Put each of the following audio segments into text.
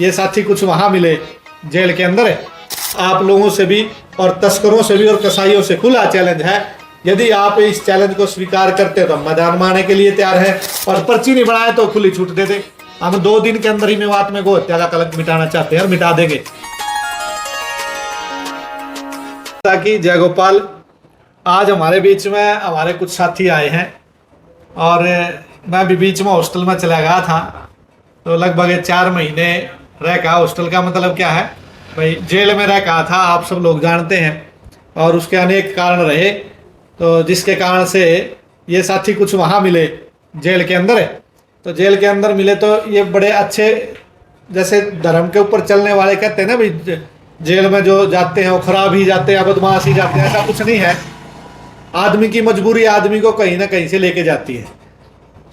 ये साथी कुछ वहाँ मिले जेल के अंदर। आप लोगों से भी और तस्करों से भी और कसाईयों से खुला चैलेंज है, यदि आप इस चैलेंज को स्वीकार करते हो तो हम मैदान में आने के लिए तैयार है, और पर्ची नहीं बनाए तो खुली छूट दे दे। हम 2 दिन के अंदर ही मेवात में गौ हत्या का कलंक मिटाना चाहते हैं और मिटा देंगे। ताकि जय गोपाल, आज हमारे बीच में हमारे कुछ साथी आए हैं और मैं भी बीच में हॉस्टल में चला गया था, तो लगभग 4 महीने रह का। हॉस्टल का मतलब क्या है भाई, जेल में रह कहा था, आप सब लोग जानते हैं, और उसके अनेक कारण रहे, तो जिसके कारण से ये साथी कुछ वहाँ मिले जेल के अंदर। तो जेल के अंदर मिले तो ये बड़े अच्छे, जैसे धर्म के ऊपर चलने वाले कहते हैं ना भाई, जेल में जो जाते हैं वो खराब ही जाते हैं, बदमाश ही जाते हैं, ऐसा कुछ नहीं है। आदमी की मजबूरी आदमी को कहीं ना कहीं से लेके जाती है।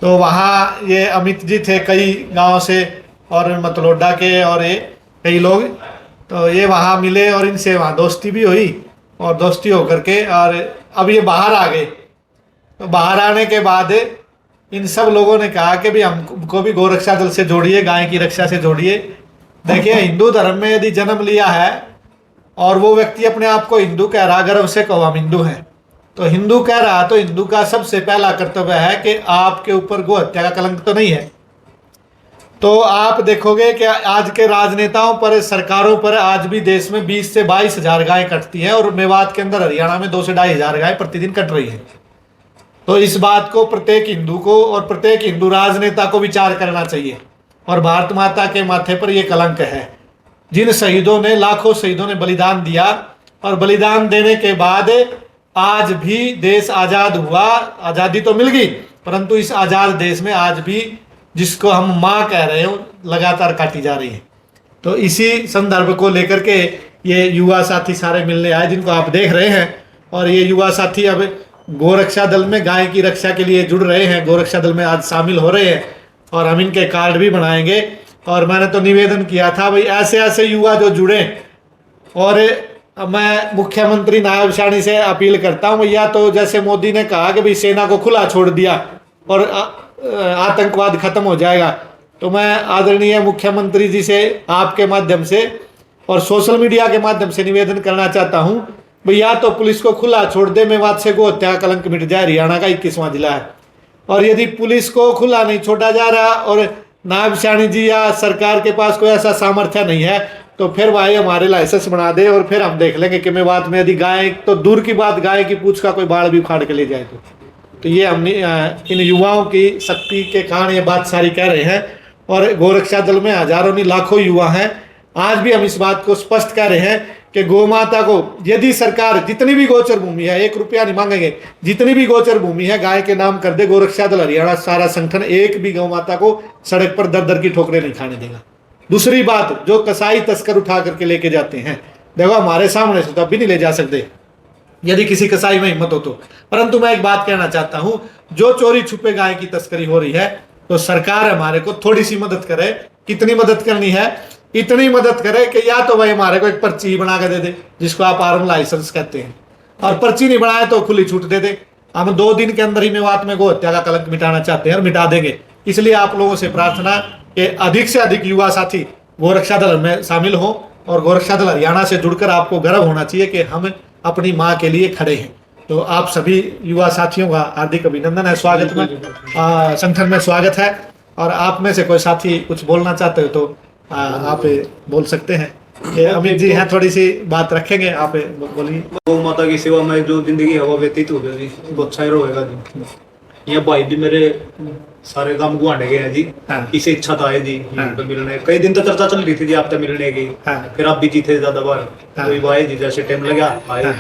तो वहाँ ये अमित जी थे कई गांव से, और मतलोडा के, और ये कई लोग, तो ये वहाँ मिले और इनसे वहाँ दोस्ती भी हुई, और दोस्ती होकर के और अब ये बाहर आ गए। तो बाहर आने के बाद इन सब लोगों ने कहा कि भाई हमको भी गोरक्षा दल से जोड़िए, गाय की रक्षा से जोड़िए। देखिए, हिंदू धर्म में यदि जन्म लिया है और वो व्यक्ति अपने आप को हिंदू कह रहा, गर्व से कहो हम हिंदू हैं, तो हिंदू कह रहा तो हिंदू का सबसे पहला कर्तव्य है कि आपके ऊपर गौ हत्या का कलंक तो नहीं है। तो आप देखोगे कि आज के राजनेताओं पर, सरकारों पर आज भी देश में 20 से 22 हजार गायें कटती हैं, और मेवात के अंदर हरियाणा में 2 से 2.5 हजार गायें प्रतिदिन कट रही हैं। तो इस बात को प्रत्येक हिंदू को और प्रत्येक हिंदू राजनेता को विचार करना चाहिए। और भारत माता के माथे पर यह कलंक है, जिन शहीदों ने, लाखों शहीदों ने बलिदान दिया, और बलिदान देने के बाद आज भी देश आज़ाद हुआ। आज़ादी तो मिल गई, परंतु इस आज़ाद देश में आज भी जिसको हम माँ कह रहे हो लगातार काटी जा रही है। तो इसी संदर्भ को लेकर के ये युवा साथी सारे मिलने आए, जिनको आप देख रहे हैं। और ये युवा साथी अब गोरक्षा दल में गाय की रक्षा के लिए जुड़ रहे हैं, गोरक्षा दल में आज शामिल हो रहे हैं, और हम इनके कार्ड भी बनाएंगे। और मैंने तो निवेदन किया था भाई, ऐसे ऐसे युवा जो जुड़े, और मैं मुख्यमंत्री नायब शानी से अपील करता हूँ भैया, तो जैसे मोदी ने कहा कि भाई सेना को खुला छोड़ दिया और आतंकवाद खत्म हो जाएगा, तो मैं आदरणीय मुख्यमंत्री जी से आपके माध्यम से और सोशल मीडिया के माध्यम से निवेदन करना चाहता हूं भैया, तो पुलिस को खुला छोड़ दे, मेवात से गौ हत्या का कलंक मिट जाए। हरियाणा का 21वां जिला है, और यदि पुलिस को खुला नहीं छोड़ा जा रहा और नायब शानी जी या सरकार के पास कोई ऐसा सामर्थ्य नहीं है, तो फिर भाई हमारे लाइसेंस बना दे, और फिर हम देख लेंगे कि मेवात में यदि गाय, तो दूर की बात गाय की पूंछ का कोई बाल भी उखाड़ के ले जाए तो ये हमने इन युवाओं की शक्ति के कारण ये बात सारी कह रहे हैं। और गोरक्षा दल में हजारों नहीं लाखों युवा हैं। आज भी हम इस बात को स्पष्ट कह रहे हैं कि गौ माता को यदि सरकार जितनी भी गोचर भूमि है, 1 रुपया नहीं मांगेंगे, जितनी भी गोचर भूमि है गाय के नाम कर दे। गोरक्षा दल हरियाणा सारा संगठन एक भी गौ माता को सड़क पर दर दर की ठोकरें नहीं खाने देगा। दूसरी बात, जो कसाई तस्कर उठा करके लेके जाते हैं, देखो हमारे सामने से तो अब भी नहीं ले जा सकते यदि किसी कसाई में हिम्मत हो तो। परंतु मैं एक बात कहना चाहता हूं, जो चोरी छुपे गाय की तस्करी हो रही है, तो सरकार हमारे को थोड़ी सी मदद करे। कितनी मदद करनी है? इतनी मदद करे कि या तो भाई हमारे को एक पर्ची बना के दे दे, जिसको आप आर्म लाइसेंस कहते हैं, और पर्ची नहीं बनाए तो खुली छूट दे दे। हम 2 दिन के अंदर ही मेवात में गौ हत्या का कलंक मिटाना चाहते हैं और मिटा देंगे। इसलिए आप लोगों से प्रार्थना कि अधिक से अधिक युवा साथी गोरक्षा दल में शामिल हो, और गोरक्षा दल हरियाणा से जुड़कर आपको गर्व होना चाहिए कि हम अपनी माँ के लिए खड़े हैं। तो आप सभी युवा साथियों का हार्दिक अभिनंदन है, स्वागत में संगठन में स्वागत है। और आप में से कोई साथी कुछ बोलना चाहते हो तो आप बोल सकते हैं। अमित जी हैं, थोड़ी सी बात रखेंगे, आप बोलिए। गौ माता की सेवा में जो जिंदगी है वो व्यतीत हो गई, बहुत अच्छा रहेगा जी। ये भाई भी मेरे सारे काम गुआने गए हैं जी। हाँ। इसे इच्छा था है जी तो मिलने, कई दिन तक चर्चा चल रही थी जी आपसे मिलने की। हाँ। फिर आप बिजी थे ज्यादा बार, हाँ। कोई भाई जी जैसे टाइम लगा आए। हाँ।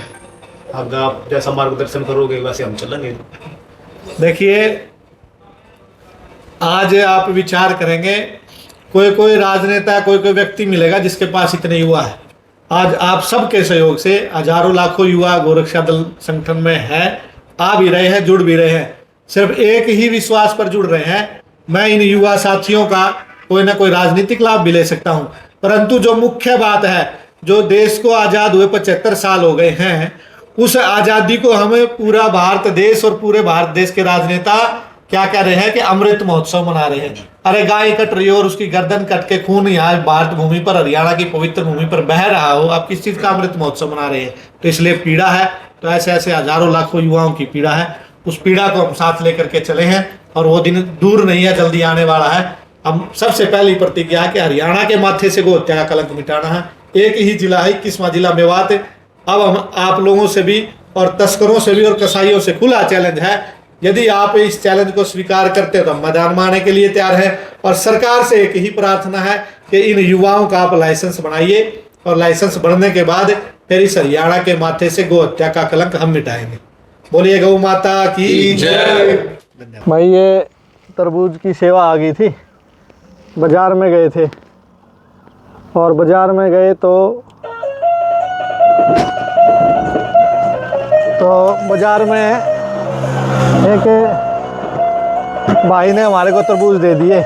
अब आप जैसा मार्गदर्शन करोगे वैसे हम चलेंगे। देखिए, आज आप विचार करेंगे, कोई कोई राजनेता, कोई कोई व्यक्ति मिलेगा जिसके पास इतने युवा है। आज आप सबके सहयोग से हजारों लाखों युवा गोरक्षा दल संगठन में है, आ भी रहे हैं, जुड़ भी रहे हैं। सिर्फ एक ही विश्वास पर जुड़ रहे हैं, मैं इन युवा साथियों का कोई ना कोई राजनीतिक लाभ भी ले सकता हूं, परंतु जो मुख्य बात है, जो देश को आज़ाद हुए 75 साल हो गए हैं, उस आज़ादी को हमें पूरा भारत देश और पूरे भारत देश के राजनेता क्या कह रहे हैं कि अमृत महोत्सव मना रहे हैं। अरे गाय कट रही हो और उसकी गर्दन कट के खून यहाँ भारत भूमि पर, हरियाणा की पवित्र भूमि पर बह रहा हो, आप किस चीज का अमृत महोत्सव मना रहे हैं? तो इसलिए पीड़ा है। तो ऐसे ऐसे हजारों लाखों युवाओं की पीड़ा है, उस पीड़ा को हम साथ लेकर के चले हैं और वो दिन दूर नहीं है, जल्दी आने वाला है। हम सबसे पहली प्रतिज्ञा है कि हरियाणा के माथे से गौ हत्या का कलंक मिटाना है। एक ही जिला है, 21वां जिला मेवात। अब हम आप लोगों से भी और तस्करों से भी और कसाईयों से खुला चैलेंज है, यदि आप इस चैलेंज को स्वीकार करते हो तो हम मैदान में आने के लिए तैयार है। और सरकार से एक ही प्रार्थना है कि इन युवाओं का आप लाइसेंस बनाइए और लाइसेंस बढ़ने के बाद फिर इस हरियाणा के माथे से गौ हत्या का कलंक हम मिटाएंगे। बोलिए गौ माता की जय। भाई ये तरबूज की सेवा आ गई थी, बाज़ार में गए थे और बाज़ार में गए तो बाज़ार में एक भाई ने हमारे को तरबूज दे दिए।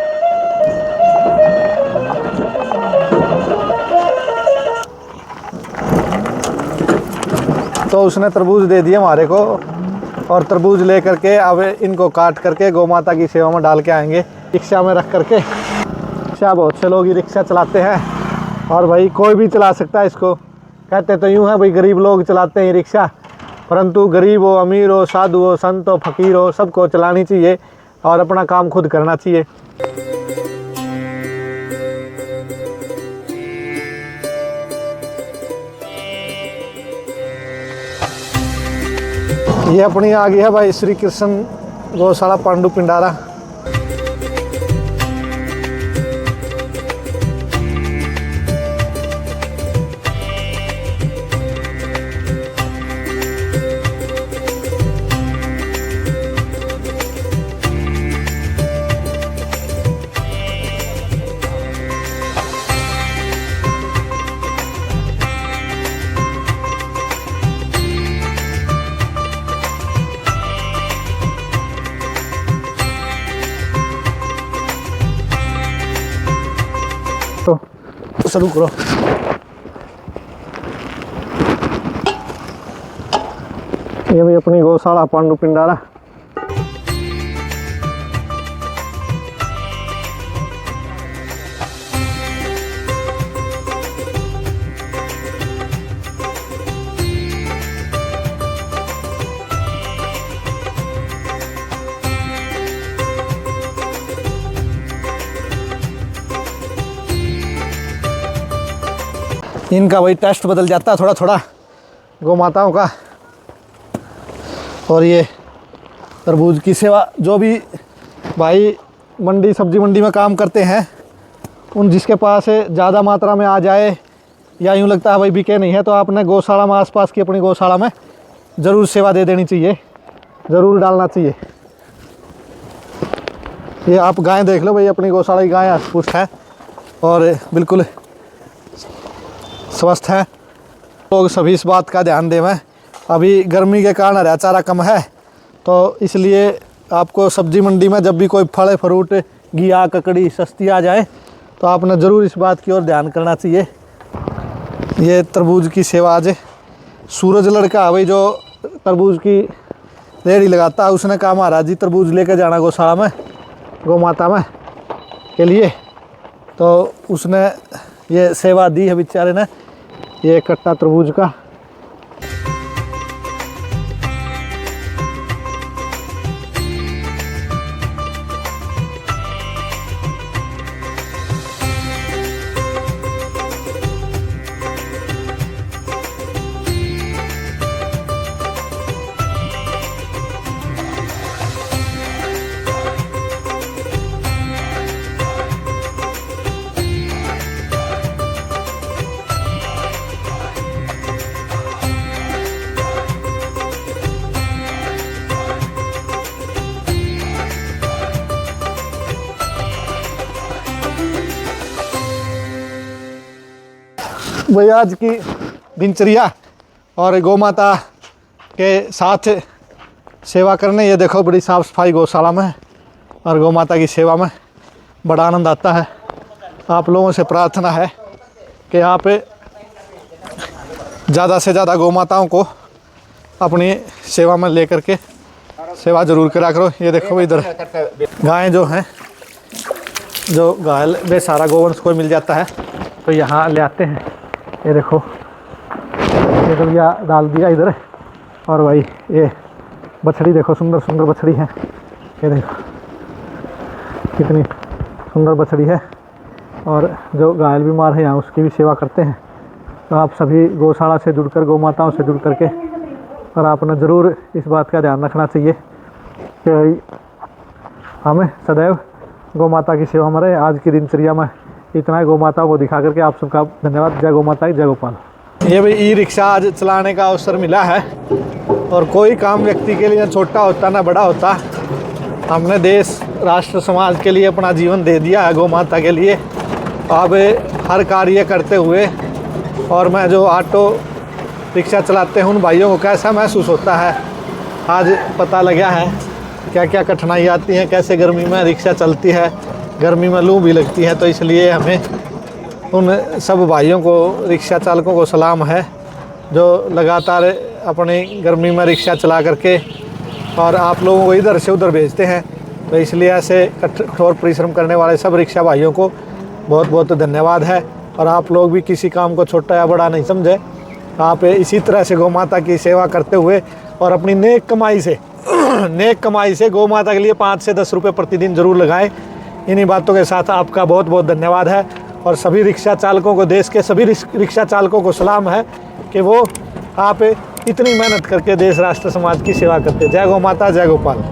तो उसने तरबूज दे दिए हमारे को और तरबूज ले करके अब इनको काट करके गौ माता की सेवा में डाल के आएंगे, रिक्शा में रख करके। रिक्शा बहुत से लोग ही रिक्शा चलाते हैं और भाई कोई भी चला सकता है इसको। कहते तो यूँ है भाई गरीब लोग चलाते हैं रिक्शा, परंतु गरीब हो, अमीर हो, साधु हो, संत हो, फकीर हो, सबको चलानी चाहिए और अपना काम खुद करना चाहिए। ये अपनी आ गई है भाई श्री कृष्ण गौशाला पांडु पिंडारा। तो शुरू करो। ये भी अपनी गौशाला पांडु पिंडारा। इनका वही टेस्ट बदल जाता है थोड़ा थोड़ा गौ माताओं का। और ये तरबूज की सेवा जो भी भाई मंडी सब्जी मंडी में काम करते हैं उन जिसके पास ज़्यादा मात्रा में आ जाए या यूँ लगता है भाई बिके नहीं है, तो आपने गौशाला में आसपास की अपनी गौशाला में ज़रूर सेवा दे देनी चाहिए, ज़रूर डालना चाहिए। ये आप गाय देख लो भाई, अपनी गौशाला की गाय हष्ट-पुष्ट है और बिल्कुल स्वस्थ है। लोग सभी इस बात का ध्यान देवें। अभी गर्मी के कारण हरा चारा कम है, तो इसलिए आपको सब्जी मंडी में जब भी कोई फल फ्रूट घिया ककड़ी सस्ती आ जाए तो आपने ज़रूर इस बात की ओर ध्यान करना चाहिए। ये तरबूज की सेवा आज सूरज लड़का है भाई जो तरबूज की रेहड़ी लगाता है, उसने कहा महाराज जी तरबूज लेकर जाना गौशाला में गौ माता में के लिए, तो उसने ये सेवा दी है बेचारे ने, ये कट्टा तरबूज का। वही आज की दिनचर्या और गौ माता के साथ सेवा करने, ये देखो बड़ी साफ़ सफाई गौशाला में और गौ माता की सेवा में बड़ा आनंद आता है। आप लोगों से प्रार्थना है कि आप ज़्यादा से ज़्यादा गौ माताओं को अपनी सेवा में लेकर के सेवा जरूर करा करो। ये देखो भाई इधर गायें जो हैं, जो घायल बेसारा गोवंश को मिल जाता है तो यहाँ ले आते हैं। ये देखो ये तो भैया डाल दिया इधर। और भाई ये बछड़ी देखो, सुंदर सुंदर बछड़ी है। ये देखो कितनी सुंदर बछड़ी है। और जो घायल बीमार है यहाँ उसकी भी सेवा करते हैं। तो आप सभी गौशाला से जुड़कर, गौ माताओं से जुड़ करके, और आपने ज़रूर इस बात का ध्यान रखना चाहिए कि हमें सदैव गौ माता की सेवा में रहे। आज की दिनचर्या में इतना ही गौ माताओं को दिखा करके आप सबका धन्यवाद। जय गौ माता की, जय गोपाल। ये भाई ई रिक्शा आज चलाने का अवसर मिला है। और कोई काम व्यक्ति के लिए छोटा होता ना बड़ा होता, हमने देश, राष्ट्र, समाज के लिए अपना जीवन दे दिया है गौ माता के लिए। अब हर कार्य करते हुए, और मैं जो ऑटो रिक्शा चलाते हैं उन भाइयों को कैसा महसूस होता है आज पता लगा है। क्या क्या कठिनाई आती हैं, कैसे गर्मी में रिक्शा चलती है, गर्मी में लू भी लगती है। तो इसलिए हमें उन सब भाइयों को, रिक्शा चालकों को सलाम है जो लगातार अपनी गर्मी में रिक्शा चला करके और आप लोगों को इधर से उधर भेजते हैं। तो इसलिए ऐसे कठोर परिश्रम करने वाले सब रिक्शा भाइयों को बहुत बहुत धन्यवाद है। और आप लोग भी किसी काम को छोटा या बड़ा नहीं समझे। आप इसी तरह से गौ माता की सेवा करते हुए और अपनी नेक कमाई से गौ माता के लिए 5 से 10 रुपये प्रतिदिन जरूर लगाएं। इन्हीं बातों के साथ आपका बहुत बहुत धन्यवाद है। और सभी रिक्शा चालकों को, देश के सभी रिक्शा चालकों को सलाम है कि वो आप इतनी मेहनत करके देश, राष्ट्र, समाज की सेवा करते। जय गौ माता, जय गोपाल।